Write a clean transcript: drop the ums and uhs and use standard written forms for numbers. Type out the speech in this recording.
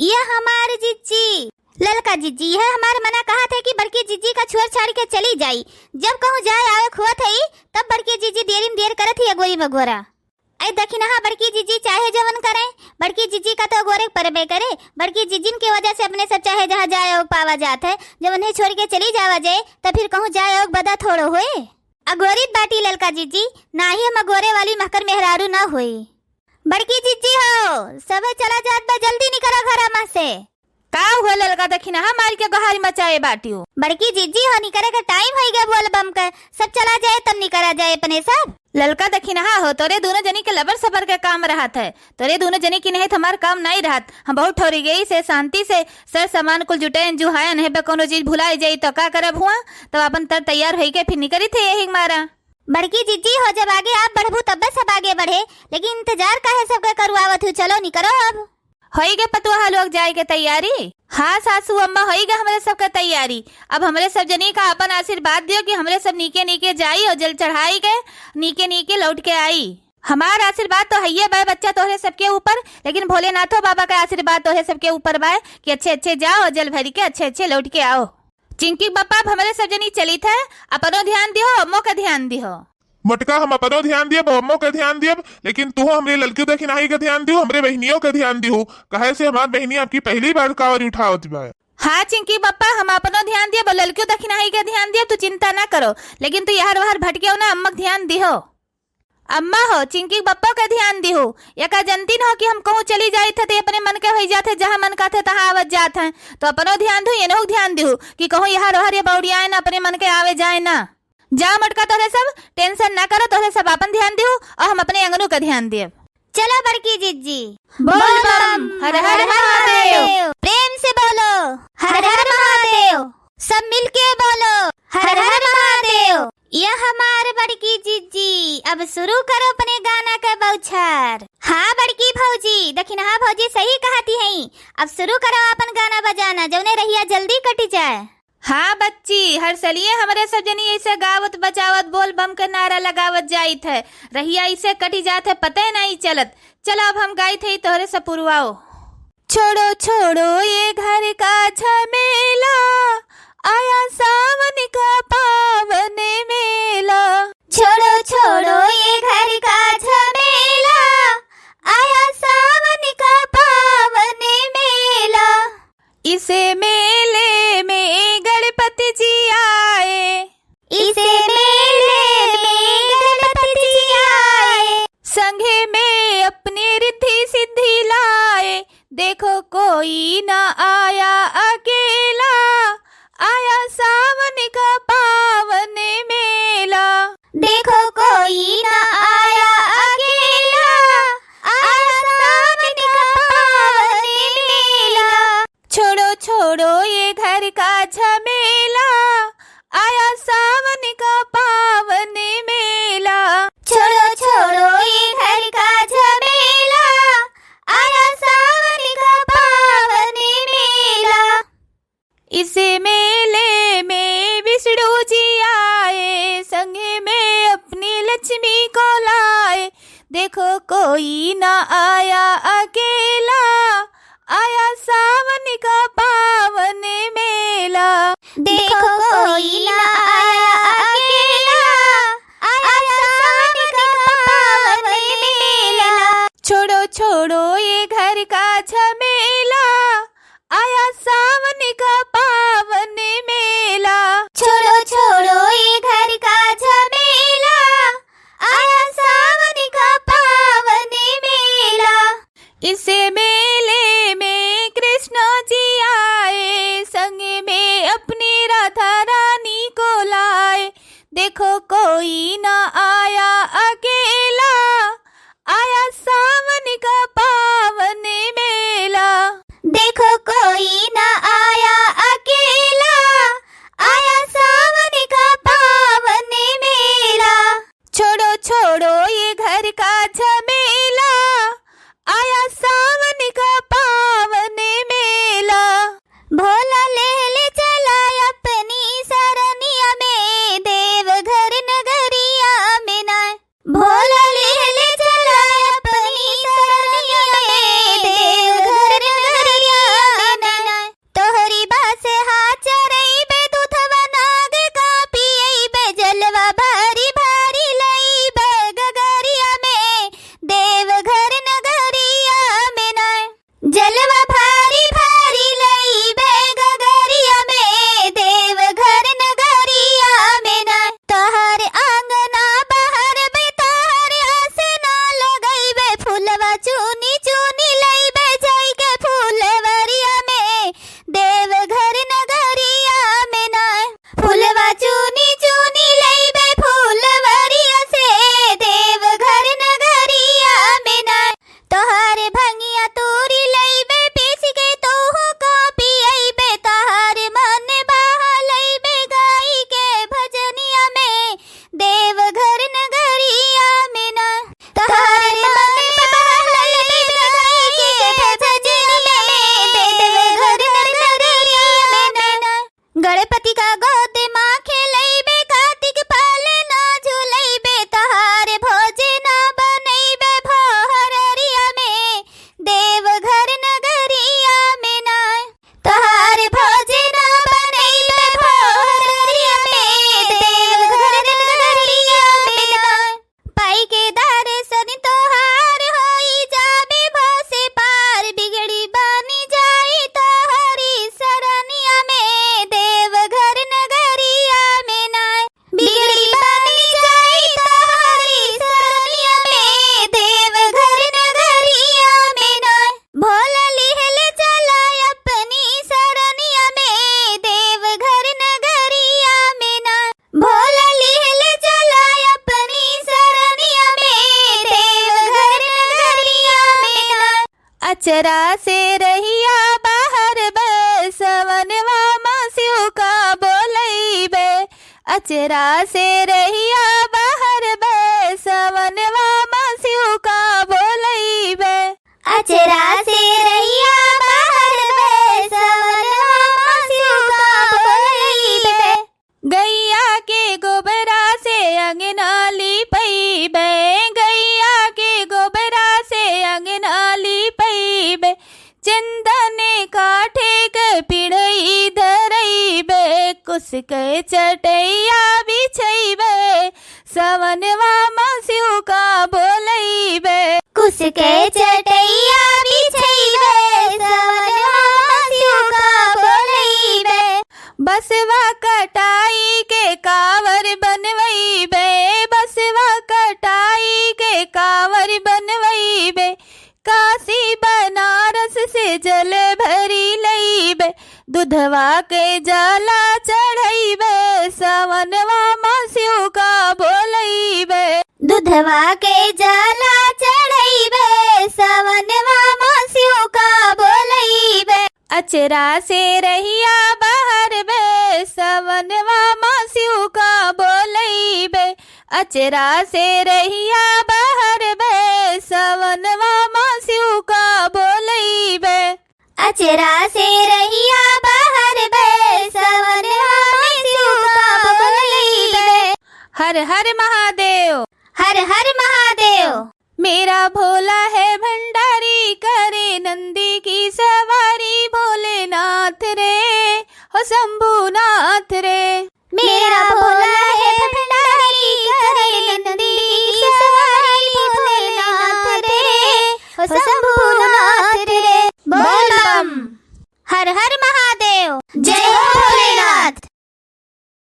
ये हमारे जीजी ललका जीजी है। हमारे मना कहा था कि बड़की जीजी का छोड़ छाड़ के चली जाई। जब कहूँ जाए आवे खुआ थी तब बड़की जीजी देरी में देर करत ही गोरी मगोरा। आई दखिन हाँ बड़की जीजी चाहे जवन करे, बड़की जीजी का तो गोरे परबे करे। बड़की जीजिन की वजह से अपने सब चाहे जहाँ जाए और पावा जात है। जब उन्हें छोड़ के चली जावा जाए तो फिर कहूँ जाए और बदा थोड़ो होए। अगोरी बाटी ललका जीजी ना ही हम अगोरे वाली महकर मेहरारू ना हुई। बड़की जीजी हो सब चला जात बा, जल्दी निकलो घर में से। का हो ललका दखिन हाँ मार के गहारी मचाए बाटियो। बड़की जीजी हो निकरे का टाइम हो गया बोल बम का, सब चला जाए तब निकला जाए अपने सब। ललका दखिन हाँ हो तोरे दोनों जनी के लबर सबर के काम रहत है। तोरे दोनों जनी की नहीं हमार काम नहीं रहत। हम बहुत ठोरी गई से शांति से सर सामान कुल जुटाए जुहायन है कोनो चीज भुलाई जाई तो का करब हुआ। तो अपन तर तैयार हो के फिर निकली थे यही मारा। बड़की जीजी हो जब आगे आप बढ़बू तब सब आगे बढ़े, लेकिन इंतजार काहे सबके करवावत हूँ। चलो निकलो अब। होई गे पतुआ लोग जाए के तैयारी। हाँ सासू अम्मा होई गे हमारे सबका तैयारी। अब हमारे सब जनी का अपन आशीर्वाद दियो कि हमारे सब नीके नीके जाई और जल चढ़ाई गए नीके नीके लौट के आई। हमारा आशीर्वाद तो है बाय बच्चा तोहरे सबके ऊपर, लेकिन भोलेनाथो बाबा का आशीर्वाद तोहरे सबके ऊपर बाय कि अच्छे अच्छे जाओ और जल भरी के अच्छे अच्छे लौट के आओ। चिंकी बप्पा हमारे सब जनी चली थे, अपनो ध्यान दियो अम्मो का ध्यान दियो। मटका हम अपनो ध्यान दिए अम्मो का ध्यान दिए, लेकिन तू हमरे लड़की दखिनाई का ध्यान दियो, हमरे बहनियों का ध्यान दियो। कहे से हमार बहनी आपकी पहली बार कावरी उठावत बा। हाँ चिंकी बप्पा हम अपनो ध्यान दिए, लड़कियों दखिनाई का ध्यान दिए। तू चिंता ना करो, लेकिन तू यार वहार भटके ना अम्मा ध्यान दिहो। अम्मा हो चिंकी बप्पा का ध्यान दिहो। या का जनती न हो कि हम कहूँ चली जाए थे अपने मन के हो जाते जहाँ मन का थे तहाँ आवत जात है। तो अपनो ध्यान दो ये ध्यान दिहो कि कहूँ यहाँ रोहर ये बौड़ियाए ना अपने मन के आवे जाए ना। जा मटका तोरे सब टेंशन ना करो, तोरे सब अपन ध्यान दियो और हम अपने अंगनों का ध्यान दिए। चलो बड़की जीजी बोल बम हर हर महादेव। प्रेम से बोलो हर हर महादेव। सब मिलके बोलो हर हर महादेव। यह हमारे बड़की जीजी अब शुरू करो अपने गाना का बौछार। हाँ बड़की भौजी दखिन हाँ भौजी सही कहती है। अब शुरू करो अपन गाना बजाना, जौने रहिया जल्दी कटी जाए। हाँ बच्ची हर सलिए हमारे सब जनी ऐसे गावत बचावत बोल बम के नारा लगावत जाइत है। रहिया ऐसे कटी जात है पता नहीं चलत। चलो अब हम गाई थे तोहरे से पुरवाओ। छोड़ो छोड़ो ये घर का झमेला, आया सावन का पावन मेला। छोड़ो छोड़ो ये घर का झमेला, आया सावन का पावन मेला। इसे मेले में गणपति जी आए, इसे मेले में गणपति जी आए। संघे में अपनी रिद्धि सिद्धि लाए। देखो कोई न आया अकेला, आया सावन का पावन मेला। देखो कोई न आया अकेला, आया सावन का पावन मेला। छोड़ो छोड़ो ये घर का झमेला, आया सावन का पावन मेला। छोड़ो छोड़ो ये घर का झमेला, आया सावन का पावन मेला। इसे मेले में विष्णु जी आए, संगे में अपनी लक्ष्मी को लाए। देखो कोई न आया अकेला, आया सावन का पावन मेला। देखो कोई न आया अकेला, आया सावन का पावन मेला। छोड़ो छोड़ो ये घर का झमेला, आया सावन का पावन मेला। छोड़ो छोड़ो ये घर का झमेला, आया सावन का पावन मेला। इसे मेले में कृष्ण जी आए, संगे में अपनी राधा रानी को लाए। देखो कोई न आया अकेला, आया सावन का पावन मेला। देखो कोई न आया अकेला, आया सावन का पावन मेला। छोड़ो छोड़ो ये घर का झमेला, आया सावन का पावन मेला। भोला ले चला अपनी सरनिया में, देवघर नगरिया में ना। भोला ले चला अपनी सरनिया में, देवघर नगरिया अचरा से रहिया बाहर बे सवनवा मासियों का बोलई बे। अचरा से रहिया बाहर बे सवनवा मासियों का बोलई बे। अचरा से रहिया बाहर बे सवनवा मासियों का बोलई बे। गैया के गोबरा से अंगना लीपई बे। गैया के गोबरा से अंगना लीपई बे। चंदने काठे के पिढ़ई धरई बे। कुस के चटैया बिछई बे सवनवा मासियों का बोलई बे। कुस के चटैया बिछई बे सवनवा मासियों का बोलई बे। बसवा कटाई के कावर बनवई बे। बसवा कटाई के कावर बनवई बे। काशी बनारस से जल भरी लई बे। दुधवा के जाला चढ़ई बे सवनवा मासियों का बोलई बे। दुधवा के जाला चढ़ई बे सवनवा मासियों का बोलई बे। अचरा से रहिया बाहर बे सवनवा मासियों का बोलई बे। अचरा से रहिया बाहर बे सवनवा मासियों का बोलई बे। अचरा से रहिया बाहर बे सवनवा मासियों का बोलई बे। हर हर महादेव। हर हर महादेव। मेरा भोला है भंडारी करे नंदी की सवारी भोलेनाथ रे हो शंभुनाथ रे। मेरा भोला है भंडारी करे नंदी की सवारी भोलेनाथ रे हो शंभुनाथ रे। बोल बम। हर हर महादेव।